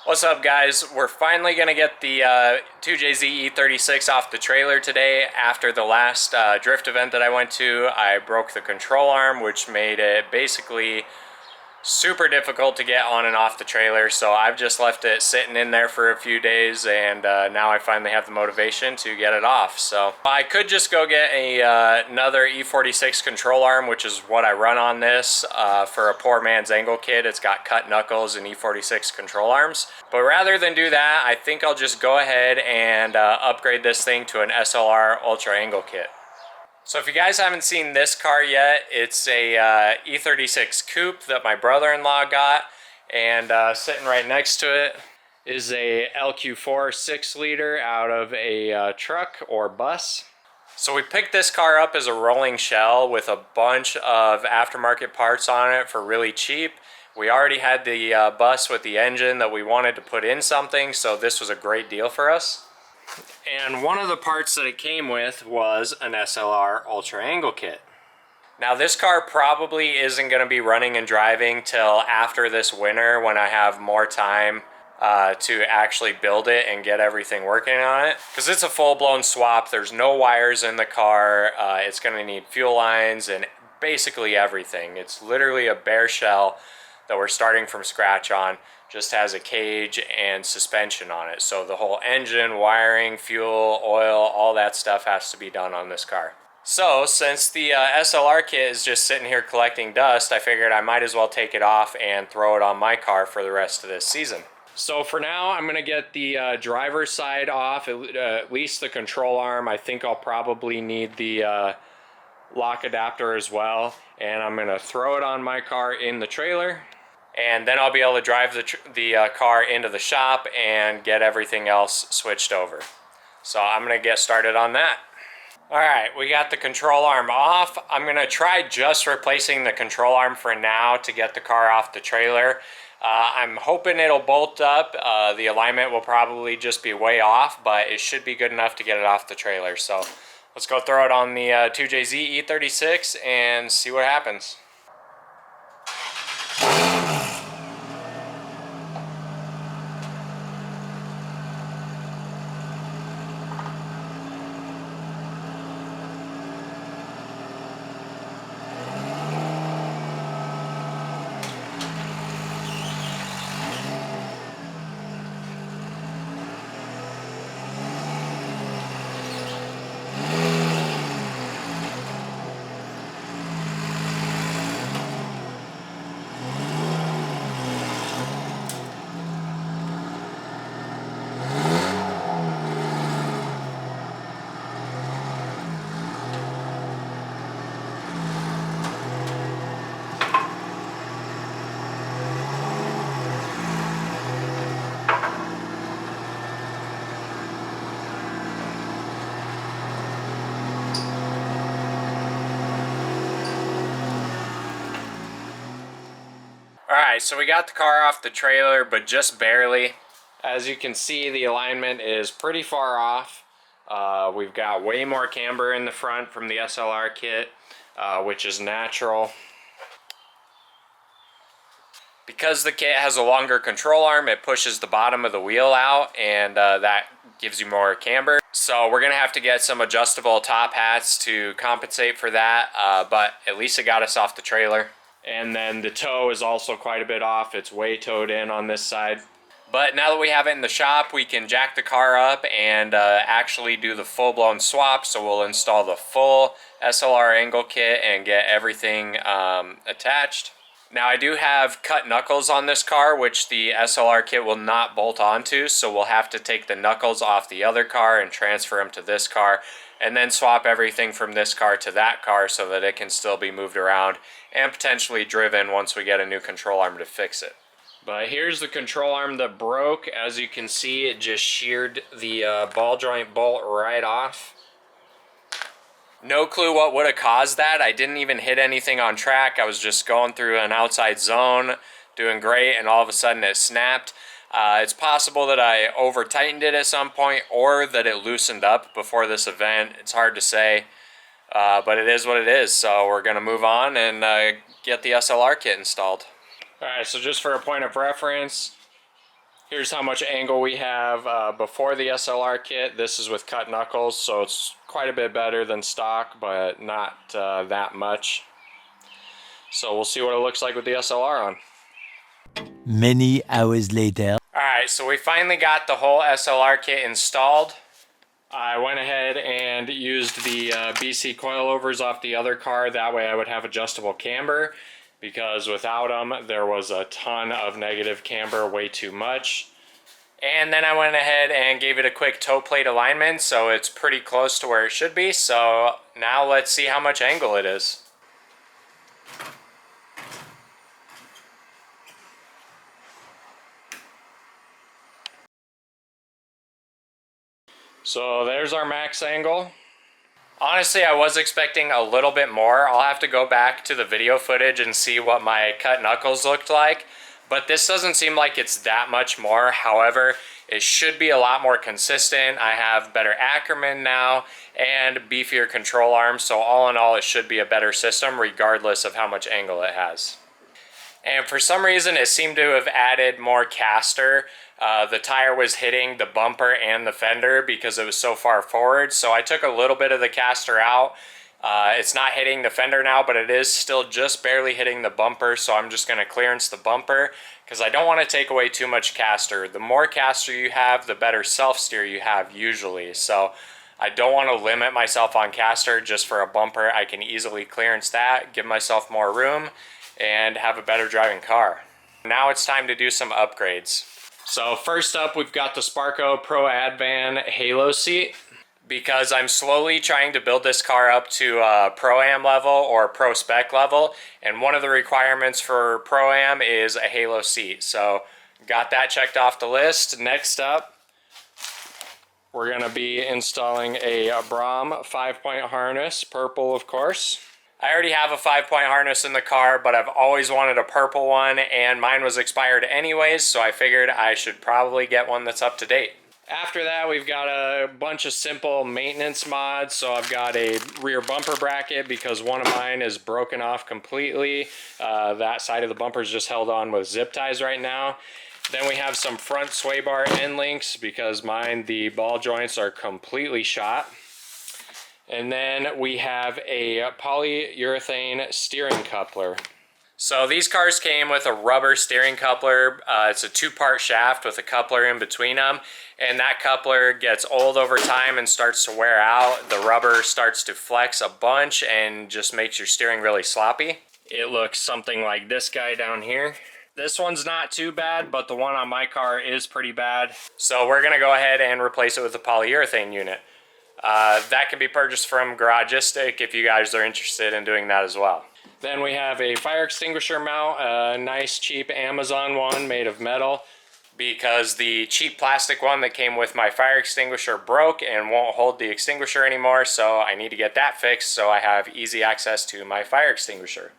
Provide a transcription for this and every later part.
What's up, guys? We're finally going to get the 2JZ E36 off the trailer today. After the last drift event that I went to, I broke the control arm, which made it basically super difficult to get on and off the trailer. So I've just left it sitting in there for a few days, and now I finally have the motivation to get it off. So I could just go get another E46 control arm, which is what I run on this for a poor man's angle kit. It's got cut knuckles and E46 control arms. But rather than do that, I think I'll just go ahead and upgrade this thing to an SLR ultra angle kit. So if you guys haven't seen this car yet, it's a E36 coupe that my brother-in-law got, and sitting right next to it is a LQ4 6-liter out of a truck or bus. So we picked this car up as a rolling shell with a bunch of aftermarket parts on it for really cheap. We already had the bus with the engine that we wanted to put in something, so this was a great deal for us. And one of the parts that it came with was an SLR Ultra Angle Kit. Now this car probably isn't going to be running and driving till after this winter when I have more time to actually build it and get everything working on it. Because it's a full-blown swap, there's no wires in the car, it's going to need fuel lines and basically everything. It's literally a bare shell that we're starting from scratch on. Just has a cage and suspension on it. So the whole engine, wiring, fuel, oil, all that stuff has to be done on this car. So since the SLR kit is just sitting here collecting dust, I figured I might as well take it off and throw it on my car for the rest of this season. So for now, I'm gonna get the driver's side off, at least the control arm. I think I'll probably need the lock adapter as well. And I'm gonna throw it on my car in the trailer. And then I'll be able to drive the car into the shop and get everything else switched over. So I'm gonna get started on that. All right, we got the control arm off. I'm gonna try just replacing the control arm for now to get the car off the trailer. I'm hoping it'll bolt up. The alignment will probably just be way off, but it should be good enough to get it off the trailer. So let's go throw it on the 2JZ E36 and see what happens. Alright, so we got the car off the trailer, but just barely. As you can see, the alignment is pretty far off. We've got way more camber in the front from the SLR kit, which is natural. Because the kit has a longer control arm, it pushes the bottom of the wheel out, and that gives you more camber. So we're going to have to get some adjustable top hats to compensate for that, but at least it got us off the trailer. And then the toe is also quite a bit off. It's way towed in on this side. But now that we have it in the shop, we can jack the car up and actually do the full-blown swap. So we'll install the full SLR angle kit and get everything attached. Now I do have cut knuckles on this car, which the SLR kit will not bolt onto. So we'll have to take the knuckles off the other car and transfer them to this car. And then swap everything from this car to that car so that it can still be moved around and potentially driven once we get a new control arm to fix it. But here's the control arm that broke. As you can see, it just sheared the ball joint bolt right off. No clue what would have caused that. I didn't even hit anything on track. I was just going through an outside zone, doing great, and all of a sudden it snapped. It's possible that I over tightened it at some point or that it loosened up before this event. It's hard to say, but it is what it is. So we're going to move on and get the SLR kit installed. Alright, so just for a point of reference, Here's how much angle we have before the SLR kit. This is with cut knuckles, so it's quite a bit better than stock, but not that much. So we'll see what it looks like with the SLR on. Many hours later. Alright, so we finally got the whole SLR kit installed. I went ahead and used the BC coilovers off the other car. That way I would have adjustable camber, because without them there was a ton of negative camber, way too much. And then I went ahead and gave it a quick toe plate alignment, so it's pretty close to where it should be. So now let's see how much angle it is. So there's our max angle. Honestly, I was expecting a little bit more. I'll have to go back to the video footage and see what my cut knuckles looked like. But this doesn't seem like it's that much more. However, it should be a lot more consistent. I have better Ackerman now and beefier control arms. So all in all, it should be a better system regardless of how much angle it has. And for some reason, it seemed to have added more caster. The tire was hitting the bumper and the fender because it was so far forward. So I took a little bit of the caster out. It's not hitting the fender now, but it is still just barely hitting the bumper. So I'm just going to clearance the bumper because I don't want to take away too much caster. The more caster you have, the better self-steer you have usually. So I don't want to limit myself on caster just for a bumper. I can easily clearance that, give myself more room, and have a better driving car. Now it's time to do some upgrades. So first up, we've got the Sparco Pro Advan Halo seat. Because I'm slowly trying to build this car up to Pro-Am level or Pro Spec level, and one of the requirements for Pro-Am is a Halo seat. So got that checked off the list. Next up, we're gonna be installing a Brom 5-point harness, purple of course. I already have a 5-point harness in the car, but I've always wanted a purple one, and mine was expired anyways, so I figured I should probably get one that's up to date. After that, we've got a bunch of simple maintenance mods. So I've got a rear bumper bracket because one of mine is broken off completely. That side of the bumper is just held on with zip ties right now. Then we have some front sway bar end links because mine, the ball joints are completely shot. And then we have a polyurethane steering coupler. So these cars came with a rubber steering coupler. It's a 2-part shaft with a coupler in between them. And that coupler gets old over time and starts to wear out. The rubber starts to flex a bunch and just makes your steering really sloppy. It looks something like this guy down here. This one's not too bad, but the one on my car is pretty bad. So we're gonna go ahead and replace it with a polyurethane unit. That can be purchased from Garagistic if you guys are interested in doing that as well. Then we have a fire extinguisher mount, a nice cheap Amazon one made of metal, because the cheap plastic one that came with my fire extinguisher broke and won't hold the extinguisher anymore, so I need to get that fixed so I have easy access to my fire extinguisher.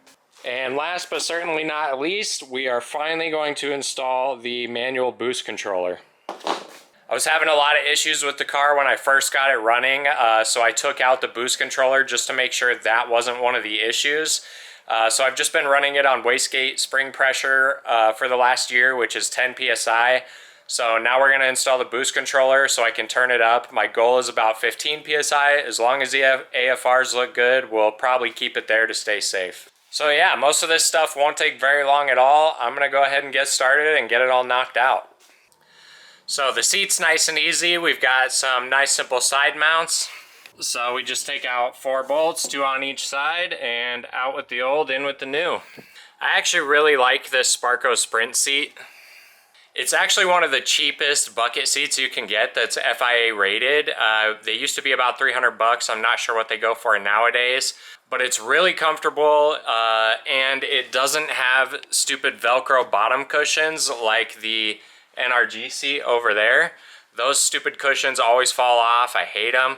And last but certainly not least, we are finally going to install the manual boost controller. I was having a lot of issues with the car when I first got it running, so I took out the boost controller just to make sure that wasn't one of the issues. So I've just been running it on wastegate spring pressure for the last year, which is 10 psi. So now we're going to install the boost controller so I can turn it up. My goal is about 15 psi. As long as the AFRs look good, we'll probably keep it there to stay safe. So yeah, most of this stuff won't take very long at all. I'm going to go ahead and get started and get it all knocked out. So the seat's nice and easy. We've got some nice simple side mounts. So we just take out 4 bolts, 2 on each side, and out with the old, in with the new. I actually really like this Sparco Sprint seat. It's actually one of the cheapest bucket seats you can get that's FIA rated. They used to be about 300 bucks. I'm not sure what they go for nowadays, but it's really comfortable and it doesn't have stupid Velcro bottom cushions like the NRG seat over there. Those stupid cushions always fall off. I hate them.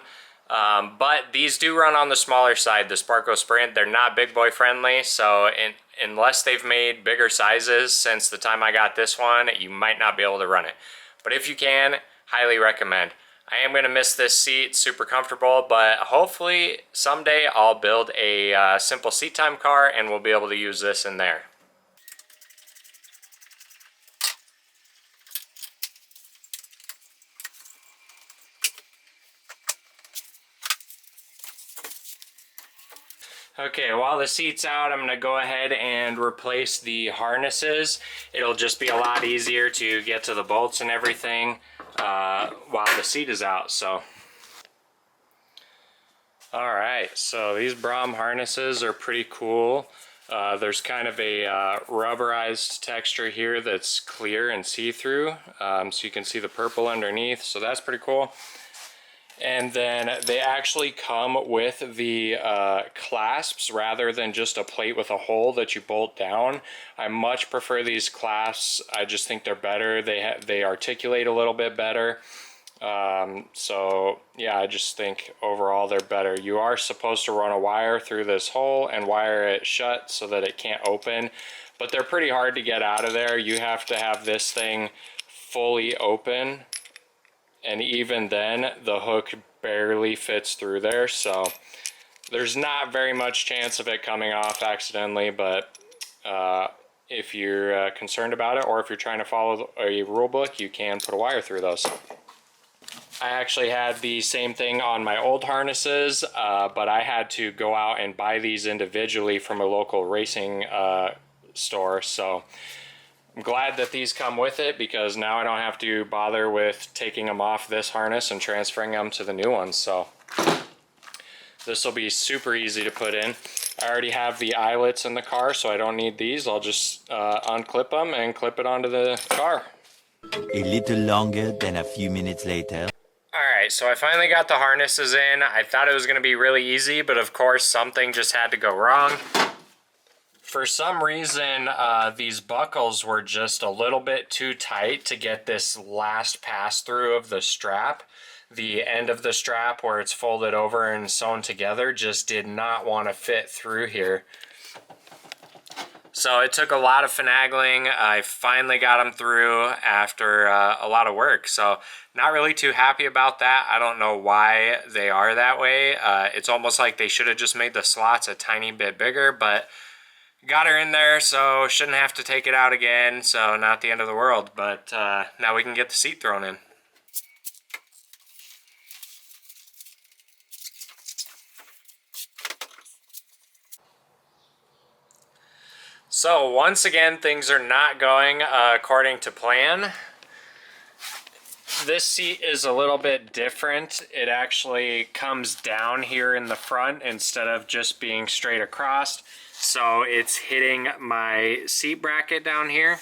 But these do run on the smaller side, the Sparco Sprint. They're not big boy friendly, so unless they've made bigger sizes since the time I got this one, you might not be able to run it. But if you can, highly recommend. I am going to miss this seat, super comfortable, but hopefully someday I'll build a simple seat time car and we'll be able to use this in there. Okay, while the seat's out, I'm gonna go ahead and replace the harnesses. It'll just be a lot easier to get to the bolts and everything while the seat is out, so. All right, so these Brom harnesses are pretty cool. There's kind of a rubberized texture here that's clear and see-through, so you can see the purple underneath, so that's pretty cool. And then they actually come with the clasps rather than just a plate with a hole that you bolt down. I much prefer these clasps. I just think they're better. They articulate a little bit better. So yeah, I just think overall they're better. You are supposed to run a wire through this hole and wire it shut so that it can't open, but they're pretty hard to get out of there. You have to have this thing fully open, and even then the hook barely fits through there, so there's not very much chance of it coming off accidentally. But if you're concerned about it, or if you're trying to follow a rule book, you can put a wire through those. I actually had the same thing on my old harnesses, but I had to go out and buy these individually from a local racing store, so I'm glad that these come with it, because now I don't have to bother with taking them off this harness and transferring them to the new ones. So this will be super easy to put in. I already have the eyelets in the car, so I don't need these. I'll just unclip them and clip it onto the car. A little longer than a few minutes later. Alright, so I finally got the harnesses in. I thought it was going to be really easy, but of course something just had to go wrong. For some reason, these buckles were just a little bit too tight to get this last pass through of the strap. The end of the strap where it's folded over and sewn together just did not want to fit through here. So it took a lot of finagling. I finally got them through after a lot of work. So not really too happy about that. I don't know why they are that way. It's almost like they should have just made the slots a tiny bit bigger, but got her in there, so shouldn't have to take it out again, so not the end of the world. But now we can get the seat thrown in. So once again, things are not going according to plan. This seat is a little bit different. It actually comes down here in the front instead of just being straight across. So it's hitting my seat bracket down here.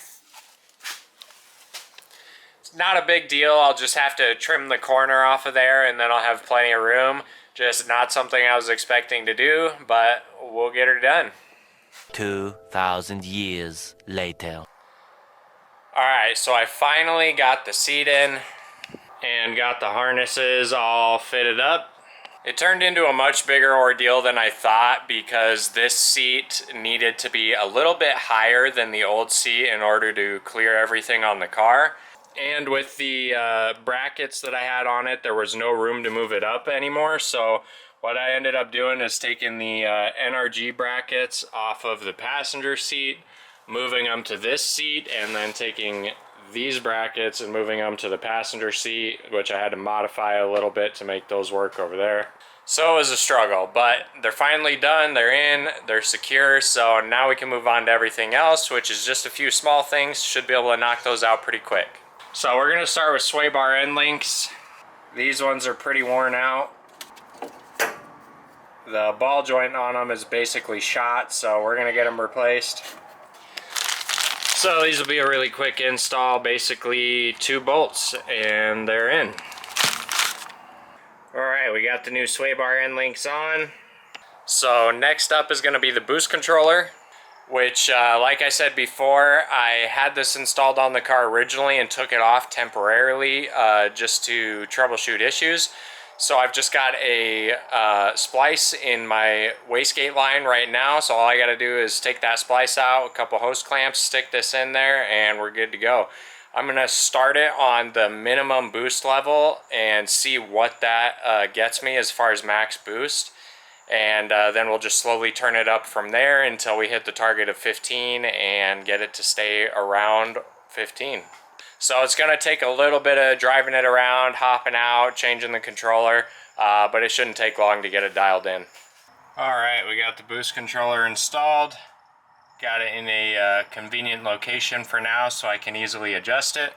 It's not a big deal. I'll just have to trim the corner off of there and then I'll have plenty of room. Just not something I was expecting to do, but we'll get her done. 2,000 years later. Alright, so I finally got the seat in and got the harnesses all fitted up. It turned into a much bigger ordeal than I thought, because this seat needed to be a little bit higher than the old seat in order to clear everything on the car. And with the brackets that I had on it, there was no room to move it up anymore. So what I ended up doing is taking the NRG brackets off of the passenger seat, moving them to this seat, and then taking these brackets and moving them to the passenger seat, which I had to modify a little bit to make those work over there. So it was a struggle, but they're finally done, they're in, they're secure, so now we can move on to everything else, which is just a few small things. Should be able to knock those out pretty quick. So we're going to start with sway bar end links. These ones are pretty worn out. The ball joint on them is basically shot, so we're going to get them replaced. So these will be a really quick install, basically 2 bolts and they're in. Alright, we got the new sway bar end links on. So next up is going to be the boost controller, which like I said before, I had this installed on the car originally and took it off temporarily just to troubleshoot issues. So I've just got a splice in my wastegate line right now, so all I got to do is take that splice out, a couple hose clamps, stick this in there, and we're good to go. I'm going to start it on the minimum boost level and see what that gets me as far as max boost. And then we'll just slowly turn it up from there until we hit the target of 15 and get it to stay around 15. So it's going to take a little bit of driving it around, hopping out, changing the controller, but it shouldn't take long to get it dialed in. Alright, we got the boost controller installed. Got it in a convenient location for now so I can easily adjust it.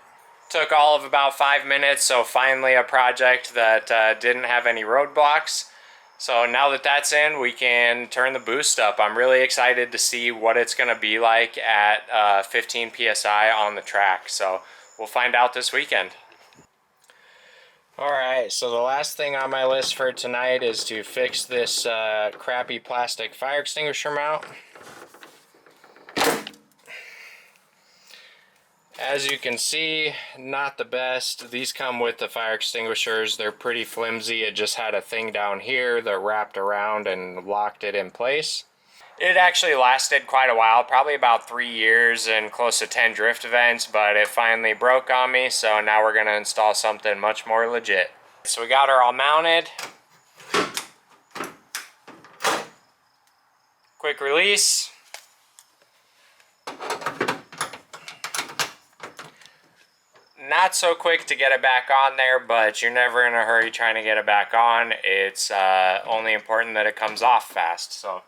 Took all of about 5 minutes, so finally a project that didn't have any roadblocks. So now that that's in, we can turn the boost up. I'm really excited to see what it's going to be like at 15 PSI on the track. So we'll find out this weekend. Alright, so the last thing on my list for tonight is to fix this crappy plastic fire extinguisher mount. As you can see, not the best. These come with the fire extinguishers. They're pretty flimsy. It just had a thing down here that wrapped around and locked it in place. It actually lasted quite a while, probably about 3 years and close to 10 drift events, but it finally broke on me, so now we're gonna install something much more legit. So we got her all mounted. Quick release. Not so quick to get it back on there, but you're never in a hurry trying to get it back on. It's only important that it comes off fast. So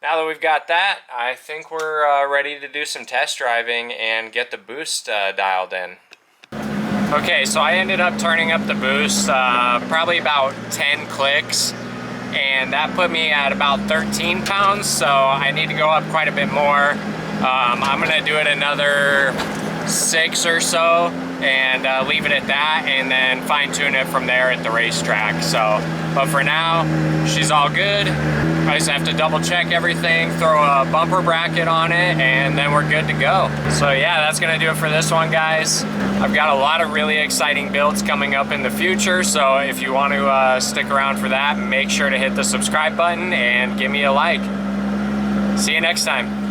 now that we've got that, I think we're ready to do some test driving and get the boost dialed in. Okay, so I ended up turning up the boost probably about 10 clicks, and that put me at about 13 pounds, so I need to go up quite a bit more. I'm gonna do it another 6 or so and leave it at that, and then fine tune it from there at the racetrack. So, but for now, she's all good. I just have to double check everything, throw a bumper bracket on it, and then we're good to go. So yeah, that's gonna do it for this one, guys. I've got a lot of really exciting builds coming up in the future, so if you want to stick around for that, make sure to hit the subscribe button and give me a like. See you next time.